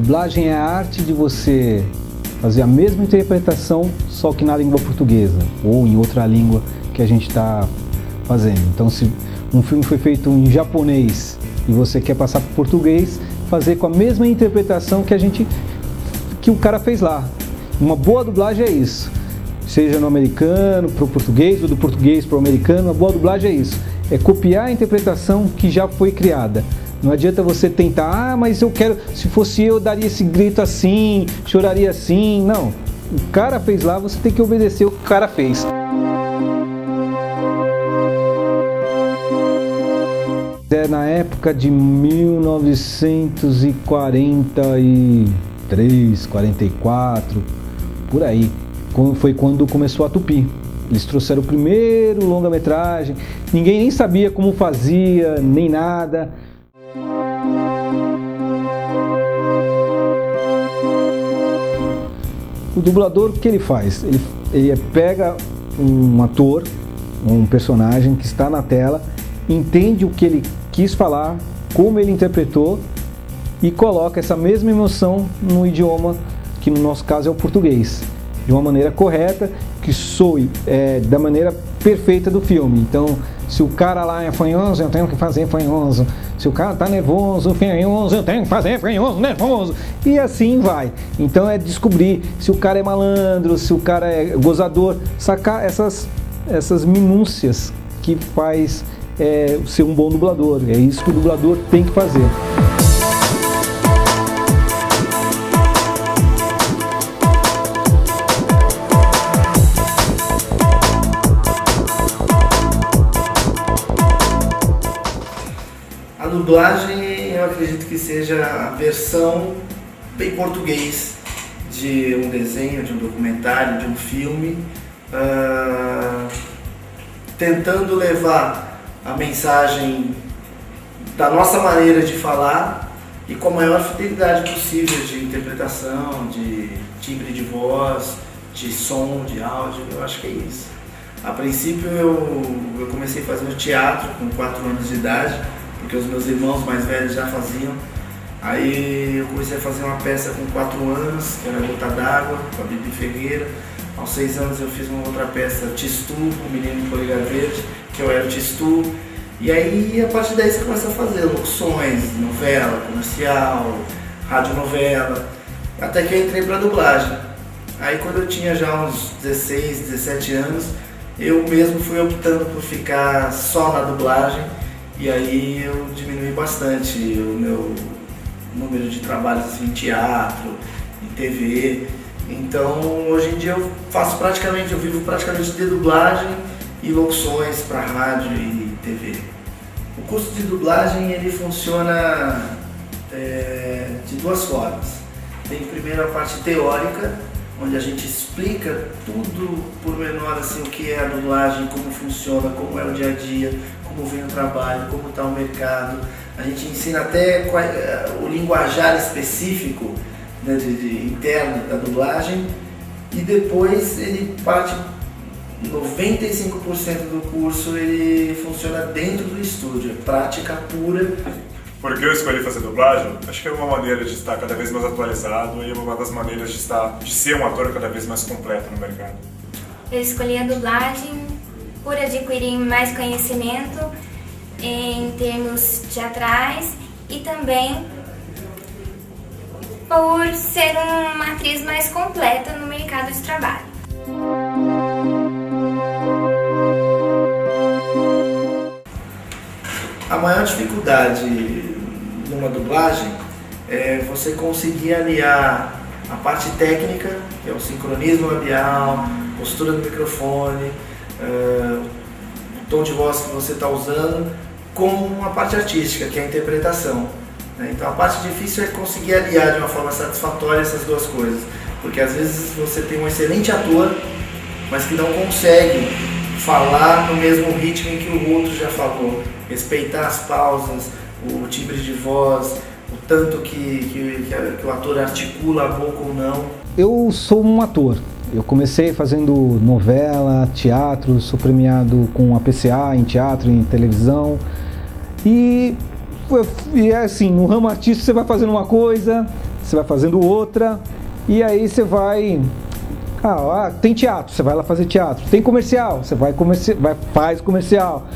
dublagem é a arte de você fazer a mesma interpretação, só que na língua portuguesa ou em outra língua que a gente está fazendo. Então, se um filme foi feito em japonês e você quer passar para português, fazer com a mesma interpretação que o cara fez lá. Uma boa dublagem é isso. Seja no americano para o português ou do português para o americano, a boa dublagem é isso. É copiar a interpretação que já foi criada. Não adianta você tentar, mas eu quero, se fosse eu daria esse grito assim, choraria assim. Não, o cara fez lá, você tem que obedecer o que o cara fez. É na época de 1943, 44, por aí. Foi quando começou a Tupi. Eles trouxeram o primeiro longa-metragem, ninguém nem sabia como fazia, nem nada. O dublador, o que ele faz? Ele pega um ator, um personagem que está na tela, entende o que ele quis falar, como ele interpretou e coloca essa mesma emoção no idioma, que no nosso caso é o português, de uma maneira correta, que soe da maneira perfeita do filme. Então, se o cara lá é fanhoso, eu tenho que fazer fanhoso. Se o cara tá nervoso, fanhoso, eu tenho que fazer fanhoso, nervoso. E assim vai. Então é descobrir se o cara é malandro, se o cara é gozador, sacar essas minúcias que faz ser um bom dublador. É isso que o dublador tem que fazer. A dublagem, eu acredito que seja a versão em português de um desenho, de um documentário, de um filme, tentando levar a mensagem da nossa maneira de falar e com a maior fidelidade possível de interpretação, de timbre de voz, de som, de áudio. Eu acho que é isso. A princípio eu comecei fazendo teatro com 4 anos de idade, porque os meus irmãos mais velhos já faziam. Aí eu comecei a fazer uma peça com 4 anos, que era Gota d'Água, com a Bibi Ferreira. Aos 6 anos eu fiz uma outra peça, Tistu, o Menino de Polegar Verde, que eu era o Tistu. E aí, a partir daí você começa a fazer locuções, novela, comercial, radionovela, até que eu entrei para dublagem. Aí quando eu tinha já uns 16, 17 anos, eu mesmo fui optando por ficar só na dublagem. E aí eu diminui bastante o meu número de trabalhos assim, em teatro, em TV. Então hoje em dia eu vivo praticamente de dublagem e locuções para rádio e TV. O curso de dublagem ele funciona de 2 formas. Tem primeiro a parte teórica, onde a gente explica tudo por menor, assim, o que é a dublagem, como funciona, como é o dia a dia, como vem o trabalho, como está o mercado. A gente ensina até o linguajar específico, né, interno da dublagem, e depois ele parte, 95% do curso ele funciona dentro do estúdio, prática pura. Por que eu escolhi fazer dublagem? Acho que é uma maneira de estar cada vez mais atualizado e uma das maneiras de ser um ator cada vez mais completo no mercado. Eu escolhi a dublagem por adquirir mais conhecimento em termos teatrais e também por ser uma atriz mais completa no mercado de trabalho. A maior dificuldade numa dublagem é você conseguir aliar a parte técnica, que é o sincronismo labial, postura do microfone, o tom de voz que você está usando, com a parte artística, que é a interpretação. Então a parte difícil é conseguir aliar de uma forma satisfatória essas 2 coisas, porque às vezes você tem um excelente ator, mas que não consegue falar no mesmo ritmo em que o outro já falou, respeitar as pausas, o timbre de voz, o tanto que o ator articula a boca ou não. Eu sou um ator. Eu comecei fazendo novela, teatro, sou premiado com a PCA em teatro, em televisão. E é assim, no ramo artístico você vai fazendo uma coisa, você vai fazendo outra, e aí você vai... tem teatro, você vai lá fazer teatro. Tem comercial, você faz comercial.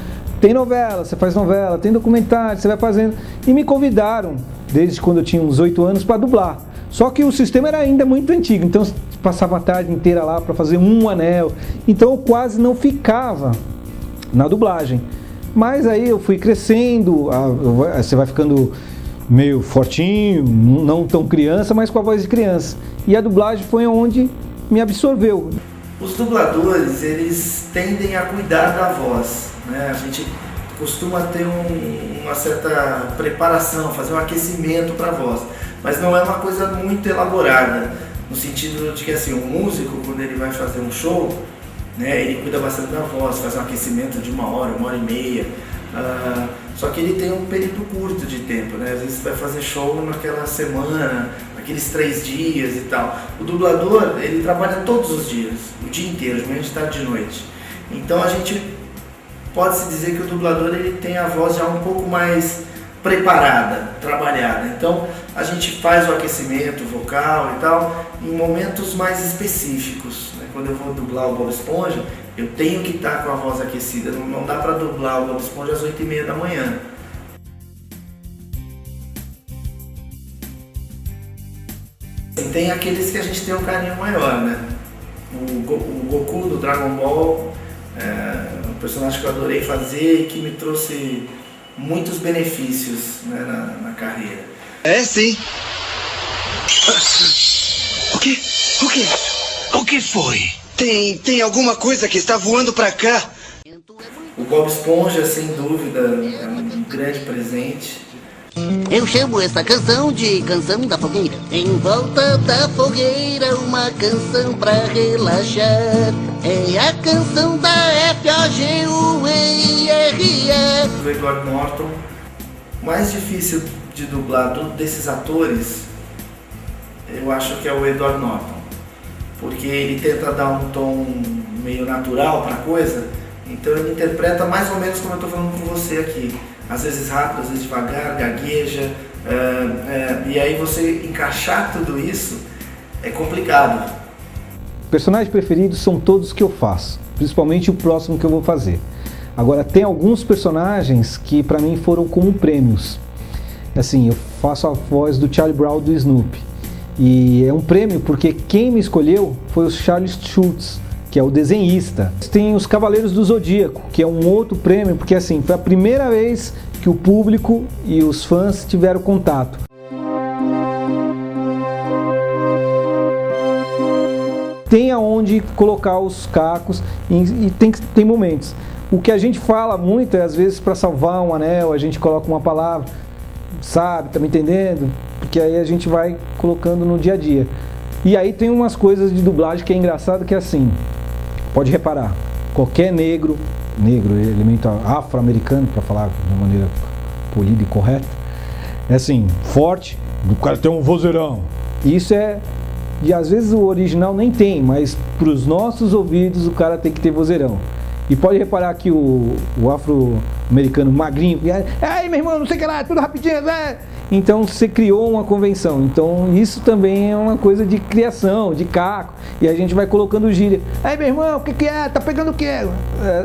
Tem novela, você faz novela. Tem documentário, você vai fazendo. E me convidaram, desde quando eu tinha uns 8 anos, para dublar. Só que o sistema era ainda muito antigo, então eu passava a tarde inteira lá para fazer um anel. Então eu quase não ficava na dublagem. Mas aí eu fui crescendo, você vai ficando meio fortinho, não tão criança, mas com a voz de criança. E a dublagem foi onde me absorveu. Os dubladores, eles tendem a cuidar da voz, né? A gente costuma ter uma certa preparação, fazer um aquecimento para a voz, mas não é uma coisa muito elaborada, no sentido de que assim, o músico, quando ele vai fazer um show, né, ele cuida bastante da voz, faz um aquecimento de 1 hora, 1h30, só que ele tem um período curto de tempo, né? Às vezes você vai fazer show naquela semana, aqueles 3 dias e tal. O dublador, ele trabalha todos os dias, o dia inteiro, de manhã, de tarde, de noite. Então a gente pode-se dizer que o dublador ele tem a voz já um pouco mais preparada, trabalhada. Então a gente faz o aquecimento vocal e tal em momentos mais específicos, né? Quando eu vou dublar o Bob Esponja, eu tenho que estar com a voz aquecida. Não dá para dublar o Bob Esponja às 8h30 da manhã. Tem aqueles que a gente tem um carinho maior, né? O Goku do Dragon Ball é um personagem que eu adorei fazer e que me trouxe muitos benefícios, né, na carreira. É, sim. O quê? O quê? O que foi? Tem alguma coisa que está voando pra cá. O Bob Esponja, sem dúvida, é um grande presente. Eu chamo essa canção de Canção da Fogueira. Em volta da fogueira, uma canção pra relaxar. É a canção da F-O-G-U-E-I-R-E. Do Edward Norton. O mais difícil de dublar desses atores, eu acho que é o Edward Norton. Porque ele tenta dar um tom meio natural pra coisa, então ele interpreta mais ou menos como eu tô falando com você aqui. Às vezes rápido, às vezes devagar, gagueja, e aí você encaixar tudo isso é complicado. Personagens preferidos são todos que eu faço, principalmente o próximo que eu vou fazer. Agora, tem alguns personagens que para mim foram como prêmios. Assim, eu faço a voz do Charlie Brown do Snoopy. E é um prêmio porque quem me escolheu foi o Charles Schulz, que é o desenhista. Tem os Cavaleiros do Zodíaco, que é um outro prêmio, porque assim, foi a primeira vez que o público e os fãs tiveram contato. Tem aonde colocar os cacos e tem momentos. O que a gente fala muito é, às vezes, para salvar um anel, a gente coloca uma palavra, sabe, tá me entendendo? Porque aí a gente vai colocando no dia a dia. E aí tem umas coisas de dublagem que é engraçado, que é assim, pode reparar, qualquer negro, elemento afro-americano, para falar de uma maneira polida e correta, é assim, forte, o cara tem um vozeirão. Isso é, e às vezes o original nem tem, mas para os nossos ouvidos o cara tem que ter vozeirão. E pode reparar que o afro-americano magrinho, aí meu irmão, não sei o que lá, tudo rapidinho, né? Então você criou uma convenção. Então isso também é uma coisa de criação, de caco. E a gente vai colocando gíria. Aí meu irmão, o que é? Tá pegando o que?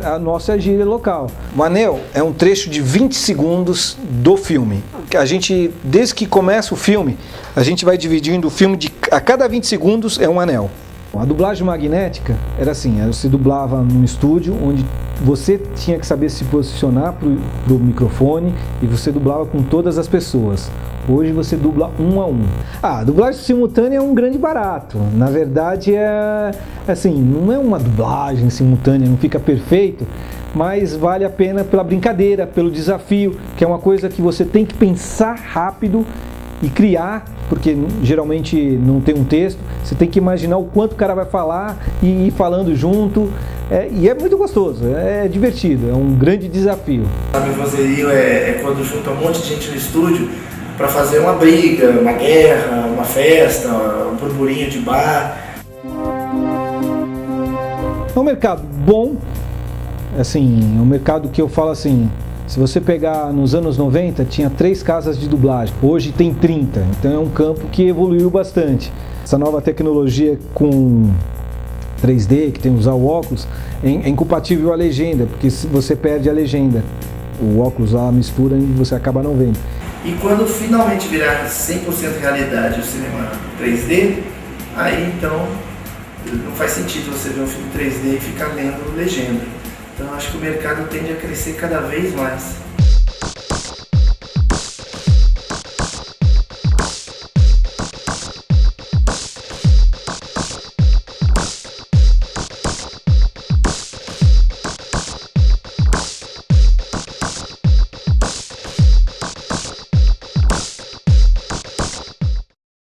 A nossa gíria local. O anel é um trecho de 20 segundos do filme. A gente, desde que começa o filme, a gente vai dividindo o filme a cada 20 segundos é um anel. A dublagem magnética era assim, você dublava num estúdio onde você tinha que saber se posicionar pro microfone e você dublava com todas as pessoas. Hoje você dubla um a um. A dublagem simultânea é um grande barato. Na verdade é assim, não é uma dublagem simultânea, não fica perfeito, mas vale a pena pela brincadeira, pelo desafio, que é uma coisa que você tem que pensar rápido e criar, porque geralmente não tem um texto, você tem que imaginar o quanto o cara vai falar e ir falando junto, e é muito gostoso, é divertido, é um grande desafio. O vozerio é quando junta um monte de gente no estúdio para fazer uma briga, uma guerra, uma festa, um burburinho de bar. É um mercado bom, assim, é um mercado que eu falo assim, Se você pegar nos anos 90, tinha 3 casas de dublagem, hoje tem 30, então é um campo que evoluiu bastante. Essa nova tecnologia com 3D, que tem que usar o óculos, é incompatível a legenda, porque você perde a legenda. O óculos lá mistura e você acaba não vendo. E quando finalmente virar 100% realidade o cinema 3D, aí então não faz sentido você ver um filme 3D e ficar lendo legenda. Então acho que o mercado tende a crescer cada vez mais.